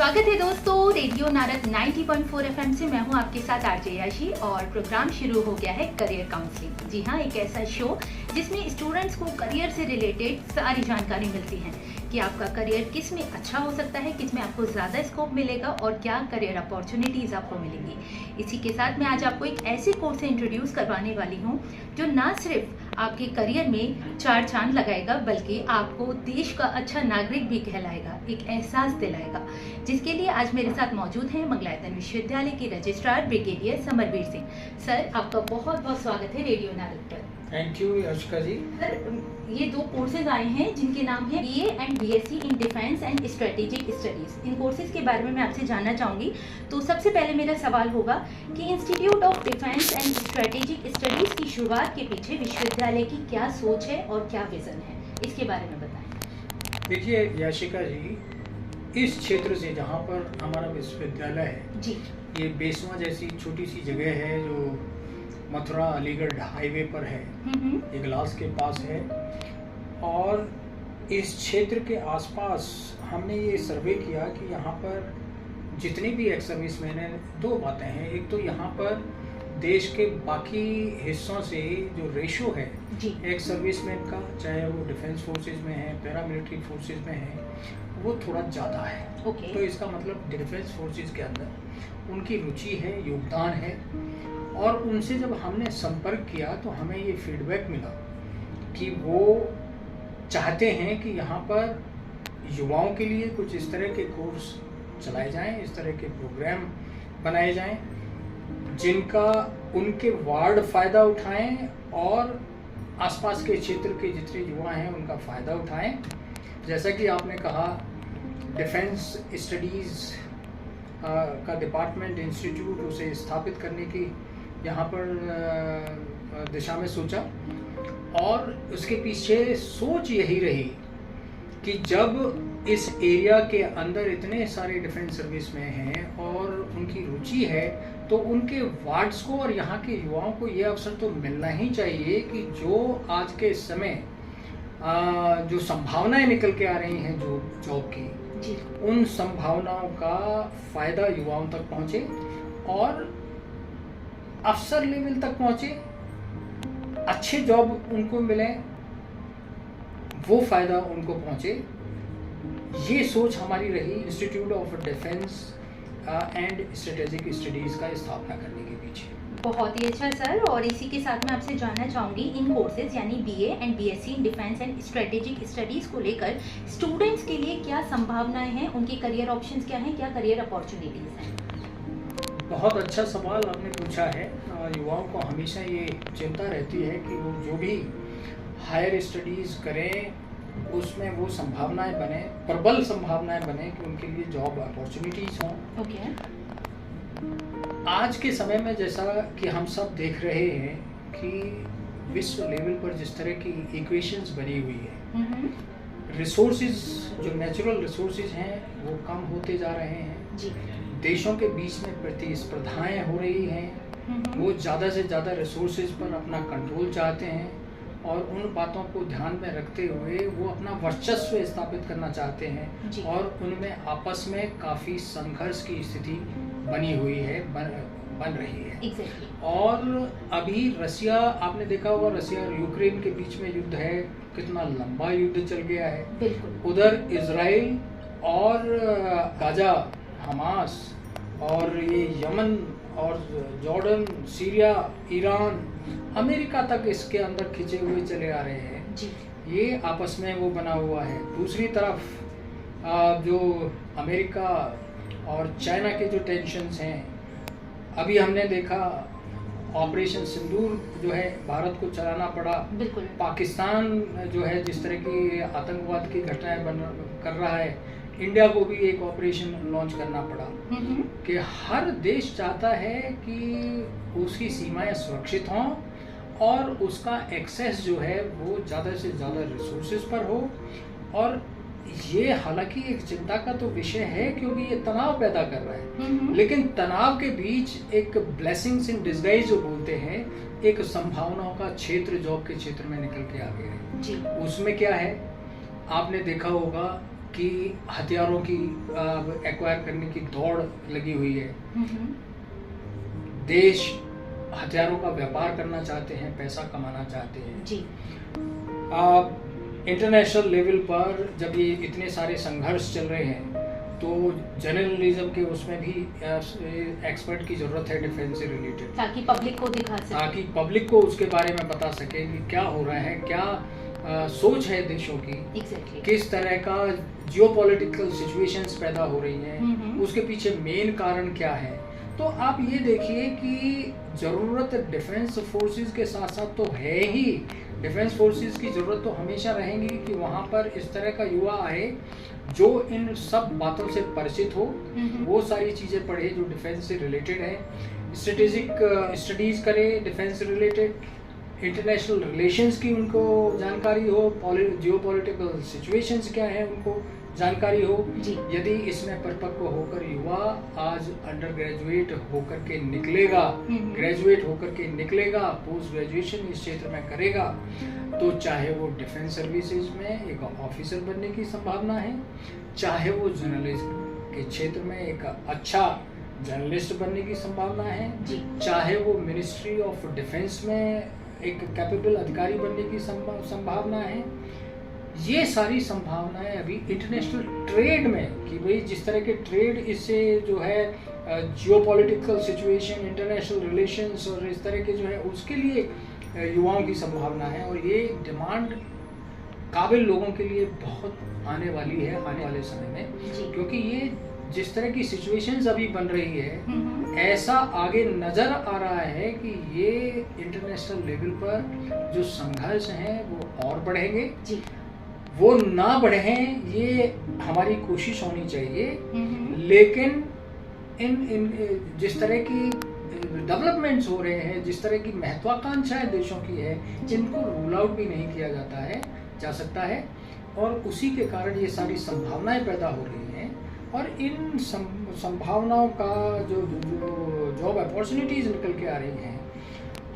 स्वागत है दोस्तों रेडियो नारद 90.4 एफएम से। मैं हूं आपके साथ आरजे याशी और प्रोग्राम शुरू हो गया है करियर काउंसलिंग। जी हाँ, एक ऐसा शो जिसमें स्टूडेंट्स को करियर से रिलेटेड सारी जानकारी मिलती है कि आपका करियर किस में अच्छा हो सकता है, किस में आपको ज़्यादा स्कोप मिलेगा और क्या करियर अपॉर्चुनिटीज़ आपको मिलेंगी। इसी के साथ मैं आज आपको एक ऐसे कोर्स से इंट्रोड्यूस करवाने वाली हूँ जो ना सिर्फ आपके करियर में चार चांद लगाएगा बल्कि आपको देश का अच्छा नागरिक भी कहलाएगा, एक एहसास दिलाएगा, जिसके लिए आज मेरे साथ मौजूद हैं मंगलायतन विश्वविद्यालय के registrar brigadier Samarveer Singh. Sir, आपका बहुत बहुत स्वागत है रेडियो नारद पर। Thank you Yashika ji. Sir, ये दो कोर्सेज आए हैं जिनके नाम है BA and BSc in defence and strategic studies. इन कोर्सेज के बारे में मैं आपसे जानना चाहूँगी। तो सबसे पहले मेरा सवाल होगा कि institute of defence and strategic studies की शुरुआत के पीछे विश्वविद्यालय की क्या सोच है और क्या विजन है, इसके बारे में बताएं। देखिए यशिका जी, इस क्षेत्र से जहाँ पर हमारा विश्वविद्यालय है जी, ये बेसवा जैसी छोटी सी जगह है जो मथुरा अलीगढ़ हाईवे पर है, ये ग्लास के पास है। और इस क्षेत्र के आसपास हमने ये सर्वे किया कि यहाँ पर जितने भी एक्स सर्विसमैन हैं, दो बातें हैं। एक तो यहाँ पर देश के बाकी हिस्सों से जो रेशो है एक्स सर्विसमैन का, चाहे वो डिफेंस फोर्सेज में है, पैरामिलिट्री फोर्सेज में है, वो थोड़ा ज़्यादा है। तो इसका मतलब डिफेंस फोर्सेज के अंदर उनकी रुचि है, योगदान है। और उनसे जब हमने संपर्क किया तो हमें ये फीडबैक मिला कि वो चाहते हैं कि यहाँ पर युवाओं के लिए कुछ इस तरह के कोर्स चलाए जाएं, इस तरह के प्रोग्राम बनाए जाएं जिनका उनके वार्ड फ़ायदा उठाएं और आसपास के क्षेत्र के जितने युवा हैं उनका फ़ायदा उठाएं। जैसा कि आपने कहा, डिफेंस स्टडीज़ का डिपार्टमेंट, इंस्टीट्यूट उसे स्थापित करने की यहाँ पर दिशा में सोचा। और उसके पीछे सोच यही रही कि जब इस एरिया के अंदर इतने सारे डिफेंस सर्विस में हैं और उनकी रुचि है, तो उनके वार्ड्स को और यहाँ के युवाओं को ये अवसर तो मिलना ही चाहिए कि जो आज के समय जो संभावनाएं निकल के आ रही हैं जो जॉब की, उन संभावनाओं का फ़ायदा युवाओं तक पहुँचे और अफसर लेवल तक पहुँचे, अच्छे जॉब उनको मिले, वो फ़ायदा उनको पहुँचे। ये सोच हमारी रही institute of defence and strategic studies का स्थापना करने के पीछे। बहुत ही अच्छा सर। और इसी के साथ मैं आपसे जानना चाहूँगी, इन कोर्सेज यानी BA and BSc in defence and strategic studies को लेकर स्टूडेंट्स के लिए क्या संभावनाएं हैं, उनके करियर ऑप्शंस क्या हैं, क्या करियर अपॉर्चुनिटीज़ हैं? बहुत अच्छा सवाल आपने पूछा है। युवाओं को हमेशा ये चिंता रहती है कि वो जो भी हायर स्टडीज़ करें उसमें वो संभावनाएं बने, प्रबल संभावनाएं बने कि उनके लिए जॉब अपॉर्चुनिटीज़ हों। आज के समय में जैसा कि हम सब देख रहे हैं कि विश्व लेवल पर जिस तरह की इक्वेशंस बनी हुई है, रिसोर्सेज जो नेचुरल रिसोर्सेज हैं वो कम होते जा रहे हैं जी। देशों के बीच में प्रतिस्पर्धाएं हो रही हैं, वो ज़्यादा से ज़्यादा रिसोर्सेज पर अपना कंट्रोल चाहते हैं और उन बातों को ध्यान में रखते हुए वो अपना वर्चस्व स्थापित करना चाहते हैं और उनमें आपस में काफ़ी संघर्ष की स्थिति बनी हुई है, बन रही है। और अभी रसिया, आपने देखा होगा, रसिया और यूक्रेन के बीच में युद्ध है, कितना लंबा युद्ध चल गया है। उधर इजराइल और गाजा, हमास और ये यमन और जॉर्डन, सीरिया, ईरान, अमेरिका तक इसके अंदर खिंचे हुए चले आ रहे हैं जी। ये आपस में वो बना हुआ है। दूसरी तरफ जो अमेरिका और चाइना के जो टेंशन्स हैं, अभी हमने देखा ऑपरेशन सिंदूर जो है भारत को चलाना पड़ा। पाकिस्तान जो है जिस तरह की आतंकवाद की घटनाएं कर रहा है, इंडिया को भी एक ऑपरेशन लॉन्च करना पड़ा कि हर देश चाहता है कि उसकी सीमाएं सुरक्षित हों और उसका एक्सेस जो है वो ज़्यादा से ज़्यादा रिसोर्सेज पर हो। और ये हालांकि एक चिंता का तो विषय है क्योंकि ये तनाव पैदा कर रहा है, लेकिन तनाव के बीच एक ब्लेसिंग्स इन डिस्गाइज जो बोलते हैं, एक संभावनाओं का क्षेत्र जॉब के क्षेत्र में निकल के आ गया है जी। उसमें क्या है, आपने देखा होगा कि हथियारों की एक्वायर करने की दौड़ लगी हुई है। देश हथियारों का व्यापार करना चाहते हैं, पैसा कमाना चाहते हैं जी। इंटरनेशनल लेवल पर जब ये इतने सारे संघर्ष चल रहे हैं तो जर्नलिज्म के उसमें भी एक्सपर्ट की जरूरत है डिफेंस से रिलेटेड, ताकि पब्लिक को दिखा सके, ताकि पब्लिक को उसके बारे में बता सके कि क्या हो रहा है, क्या सोच है देशों की, किस तरह का जियोपॉलिटिकल सिचुएशंस पैदा हो रही हैं, उसके पीछे मेन कारण क्या है। तो आप ये देखिए कि जरूरत डिफेंस फोर्सेस के साथ साथ तो है ही, डिफेंस फोर्सेस की ज़रूरत तो हमेशा रहेंगी कि वहाँ पर इस तरह का युवा आए जो इन सब बातों से परिचित हो, वो सारी चीज़ें पढ़े जो डिफेंस से रिलेटेड है, स्ट्रेटेजिक स्टडीज़ करे डिफेंस से रिलेटेड, इंटरनेशनल रिलेशंस की उनको जानकारी हो, जियोपॉलिटिकल सिचुएशंस क्या है उनको जानकारी हो। यदि इसमें परिपक्व होकर युवा आज अंडर ग्रेजुएट होकर के निकलेगा, ग्रेजुएट होकर के निकलेगा, पोस्ट ग्रेजुएशन इस क्षेत्र में करेगा, तो चाहे वो डिफेंस सर्विसेज में एक ऑफिसर बनने की संभावना है, चाहे वो जर्नलिस्ट के क्षेत्र में एक अच्छा जर्नलिस्ट बनने की संभावना है, चाहे वो मिनिस्ट्री ऑफ डिफेंस में एक कैपेबल अधिकारी बनने की संभावना है। ये सारी संभावनाएं अभी इंटरनेशनल ट्रेड में, कि भाई जिस तरह के ट्रेड इससे जो है जियोपॉलिटिकल सिचुएशन, इंटरनेशनल रिलेशंस और इस तरह के जो है उसके लिए युवाओं की संभावना है, और ये डिमांड काबिल लोगों के लिए बहुत आने वाली है आने वाले समय में, क्योंकि ये जिस तरह की सिचुएशंस अभी बन रही है ऐसा आगे नजर आ रहा है कि ये इंटरनेशनल लेवल पर जो संघर्ष हैं वो और बढ़ेंगे, वो ना बढ़ें ये हमारी कोशिश होनी चाहिए। लेकिन इन जिस तरह की डेवलपमेंट्स हो रहे हैं, जिस तरह की महत्वाकांक्षाएं देशों की है, जिनको रूल आउट भी नहीं किया जा सकता है, और उसी के कारण ये सारी संभावनाएं पैदा हो रही हैं। और इन संभावनाओं का जो जॉब अपॉर्चुनिटीज निकल के आ रही हैं,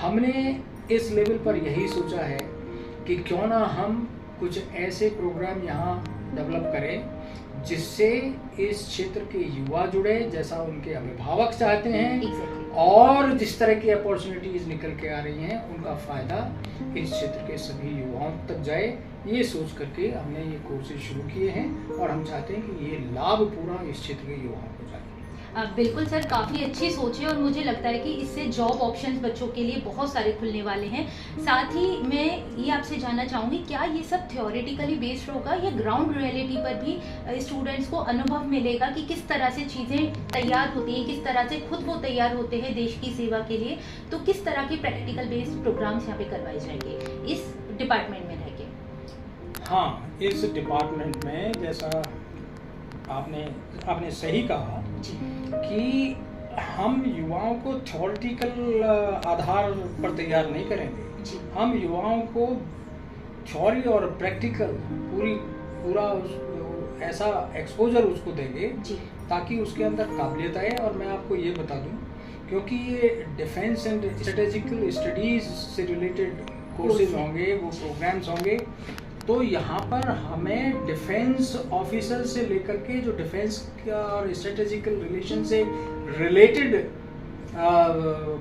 हमने इस लेवल पर यही सोचा है कि क्यों ना हम कुछ ऐसे प्रोग्राम यहाँ डेवलप करें जिससे इस क्षेत्र के युवा जुड़े, जैसा उनके अभिभावक चाहते हैं, और जिस तरह की अपॉर्चुनिटीज निकल के आ रही हैं उनका फ़ायदा इस क्षेत्र के सभी युवाओं तक जाए। ये सोच करके हमने ये कोर्सेज शुरू किए हैं और हम चाहते हैं कि ये लाभ पूरा इस क्षेत्र के युवाओं को जाए। बिल्कुल सर, काफ़ी अच्छी सोच है और मुझे लगता है कि इससे जॉब ऑप्शंस बच्चों के लिए बहुत सारे खुलने वाले हैं। साथ ही मैं ये आपसे जानना चाहूँगी, क्या ये सब थ्योरेटिकली बेस्ड होगा या ग्राउंड रियलिटी पर भी स्टूडेंट्स को अनुभव मिलेगा कि किस तरह से चीज़ें तैयार होती हैं, किस तरह से खुद वो तैयार होते हैं देश की सेवा के लिए? तो किस तरह के प्रैक्टिकल बेस्ड प्रोग्राम्स यहाँ पे करवाए जाएंगे इस डिपार्टमेंट में रह के? हाँ, इस डिपार्टमेंट में जैसा आपने सही कहा कि हम युवाओं को थ्योरेटिकल आधार पर तैयार नहीं करेंगे, हम युवाओं को थ्योरी और प्रैक्टिकल पूरा ऐसा एक्सपोजर उसको देंगे ताकि उसके अंदर काबिलियत आए। और मैं आपको ये बता दूं, क्योंकि ये डिफेंस एंड स्ट्रेटेजिकल स्टडीज से रिलेटेड कोर्सेज होंगे, वो प्रोग्राम्स होंगे, तो यहाँ पर हमें डिफेंस ऑफिसर से लेकर के जो डिफेंस और स्ट्रेटेजिकल रिलेशन से रिलेटेड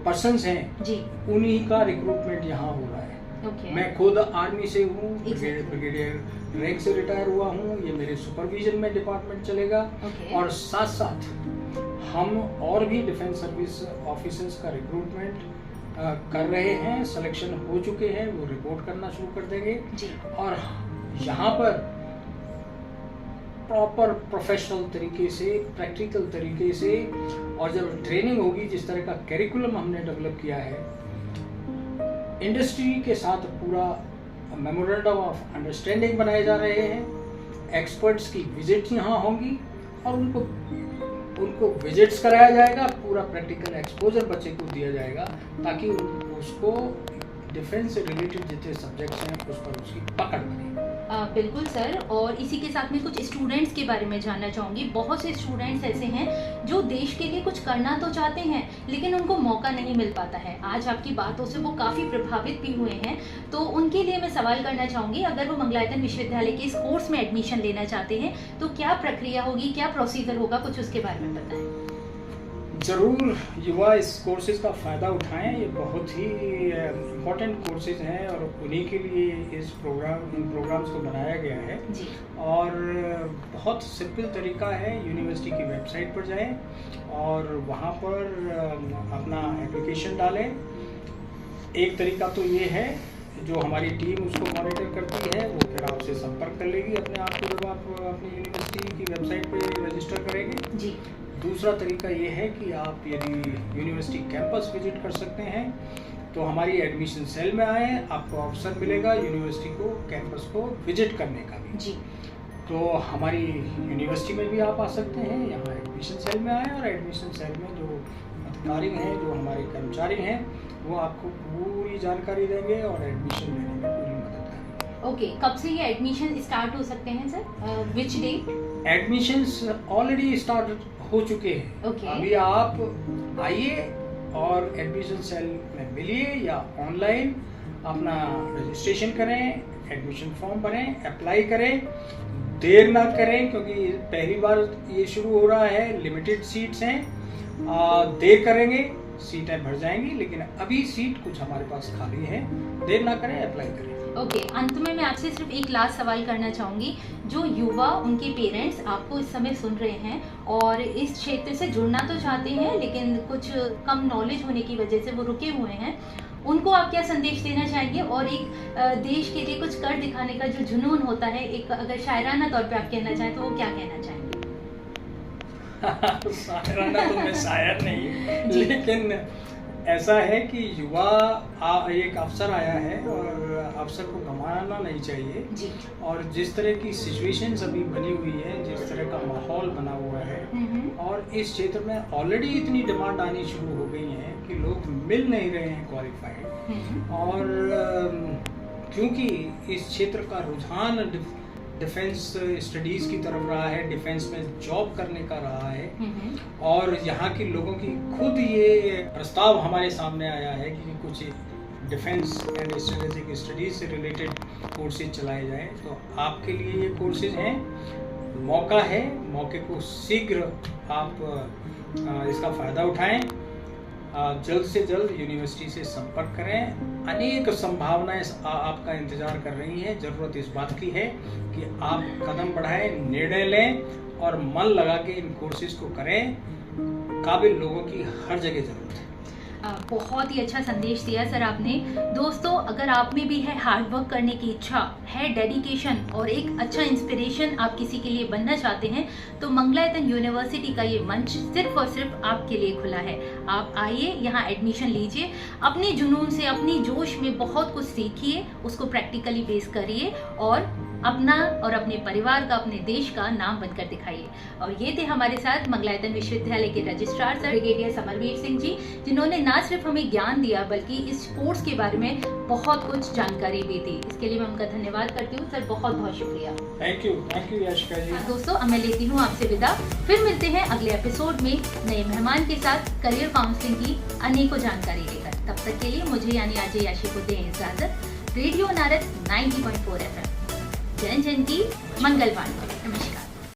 पर्सन्स हैं, उन्हीं का रिक्रूटमेंट यहाँ हो रहा है। मैं खुद आर्मी से हूँ, ब्रिगेडियर रैंक से रिटायर हुआ हूँ, ये मेरे सुपरविजन में डिपार्टमेंट चलेगा। और साथ साथ हम और भी डिफेंस सर्विस ऑफिसर्स का रिक्रूटमेंट कर रहे हैं, सिलेक्शन हो चुके हैं, वो रिपोर्ट करना शुरू कर देंगे। और यहाँ पर प्रॉपर प्रोफेशनल तरीके से, प्रैक्टिकल तरीके से, और जब ट्रेनिंग होगी, जिस तरह का करिकुलम हमने डेवलप किया है, इंडस्ट्री के साथ पूरा मेमोरेंडम ऑफ अंडरस्टैंडिंग बनाए जा रहे हैं, एक्सपर्ट्स की विजिट यहाँ होंगी और उनको विजिट्स कराया जाएगा, पूरा प्रैक्टिकल एक्सपोजर बच्चे को दिया जाएगा ताकि उसको डिफेंस से रिलेटेड जितने सब्जेक्ट्स हैं उस पर उसकी पकड़ बने। बिल्कुल सर, और इसी के साथ में कुछ स्टूडेंट्स के बारे में जानना चाहूँगी। बहुत से स्टूडेंट्स ऐसे हैं जो देश के लिए कुछ करना तो चाहते हैं लेकिन उनको मौका नहीं मिल पाता है। आज आपकी बातों से वो काफ़ी प्रभावित भी हुए हैं, तो उनके लिए मैं सवाल करना चाहूँगी, अगर वो मंगलायतन विश्वविद्यालय के इस कोर्स में एडमिशन लेना चाहते हैं तो क्या प्रक्रिया होगी, क्या प्रोसीजर होगा, कुछ उसके बारे में बताएं। ज़रूर युवा इस कोर्सेज़ का फ़ायदा उठाएं। ये बहुत ही इम्पोर्टेंट कोर्सेज़ हैं और उन्हीं के लिए इन प्रोग्राम्स को बनाया गया है जी। और बहुत सिंपल तरीका है। यूनिवर्सिटी की वेबसाइट पर जाएं और वहाँ पर अपना एप्लीकेशन डालें। एक तरीका तो ये है, जो हमारी टीम उसको मॉनिटर करती है वो फिर आपसे संपर्क कर लेगी अपने आप को, जब आप अपनी यूनिवर्सिटी की वेबसाइट पर रजिस्टर करेंगे जी। दूसरा तरीका ये है कि आप यदि यूनिवर्सिटी कैंपस विजिट कर सकते हैं तो हमारी एडमिशन सेल में आए, आपको अवसर मिलेगा यूनिवर्सिटी को कैंपस को विजिट करने का भी जी। तो हमारी यूनिवर्सिटी में भी आप आ सकते हैं, यहाँ एडमिशन सेल में आए और एडमिशन सेल में जो अधिकारी हैं, जो हमारे कर्मचारी हैं, वो आपको पूरी जानकारी देंगे और एडमिशन लेने में पूरी मदद करेंगे। ओके, कब से ये एडमिशन स्टार्ट हो सकते हैं sir, which date? Admissions already start हो चुके हैं। अभी आप आइए और एडमिशन सेल में मिलिए या ऑनलाइन अपना रजिस्ट्रेशन करें, एडमिशन फॉर्म भरें, अप्लाई करें। देर ना करें क्योंकि पहली बार ये शुरू हो रहा है, लिमिटेड सीट्स हैं। देर करेंगे सीटें भर जाएंगी, लेकिन अभी सीट कुछ हमारे पास खाली है। देर ना करें, अप्लाई करें। ओके, अंत में मैं आपसे सिर्फ एक लास्ट सवाल करना चाहूँगी। जो युवा, उनके पेरेंट्स आपको इस समय सुन रहे हैं और इस क्षेत्र से जुड़ना तो चाहते हैं लेकिन कुछ कम नॉलेज होने की वजह से वो रुके हुए हैं, उनको आप क्या संदेश देना चाहेंगे? और एक देश के लिए कुछ कर दिखाने का जो जुनून होता है, एक अगर शायराना तौर पे आप कहना चाहें तो वो क्या कहना चाहेंगे? शायराना तो मैं शायर नहीं, लेकिन ऐसा है कि युवा एक अवसर आया है और अवसर को गंवाना नहीं चाहिए जी। और जिस तरह की सिचुएशंस अभी बनी हुई है, जिस तरह का माहौल बना हुआ है और इस क्षेत्र में ऑलरेडी इतनी डिमांड आनी शुरू हो गई है कि लोग मिल नहीं रहे हैं क्वालिफाइड। और क्योंकि इस क्षेत्र का रुझान डिफेंस स्टडीज़ की तरफ रहा है, डिफेंस में जॉब करने का रहा है और यहाँ के लोगों की खुद ये प्रस्ताव हमारे सामने आया है कि कुछ डिफेंस एंड स्ट्रेटेजिक स्टडीज से रिलेटेड कोर्सेज चलाए जाएं। तो आपके लिए ये कोर्सेज हैं, मौका है, मौके को शीघ्र आप इसका फ़ायदा उठाएं। जल्द से जल्द यूनिवर्सिटी से संपर्क करें। अनेक संभावनाएं आपका इंतजार कर रही हैं। ज़रूरत इस बात की है कि आप कदम बढ़ाएं, निर्णय लें और मन लगा के इन कोर्सेज को करें। काबिल लोगों की हर जगह ज़रूरत है। बहुत ही अच्छा संदेश दिया सर आपने। दोस्तों, अगर आप में भी है हार्ड वर्क करने की इच्छा है, डेडिकेशन और एक अच्छा इंस्पिरेशन आप किसी के लिए बनना चाहते हैं, तो मंगलायतन यूनिवर्सिटी का ये मंच सिर्फ और सिर्फ आपके लिए खुला है। आप आइए, यहाँ एडमिशन लीजिए, अपने जुनून से, अपनी जोश में बहुत कुछ सीखिए, उसको प्रैक्टिकली बेस करिए और अपना और अपने परिवार का, अपने देश का नाम बनकर दिखाइए। और ये थे हमारे साथ मंगलायतन विश्वविद्यालय के registrar sir brigadier Samarveer Singh ji, जिन्होंने ना सिर्फ हमें ज्ञान दिया बल्कि इस कोर्स के बारे में बहुत कुछ जानकारी दी थी। इसके लिए मैं उनका धन्यवाद करती हूँ सर, बहुत बहुत शुक्रिया। थैंक यू याशिका जी। दोस्तों, अब मैं लेती हूँ आपसे विदा। फिर मिलते हैं अगले एपिसोड में नए मेहमान के साथ करियर काउंसलिंग की अनेकों जानकारी लेकर। तब तक के लिए मुझे यानी अजय याशी को दें इजाजत। रेडियो नारद 90.4 FM, जन जन की मंगलवाणी। नमस्कार।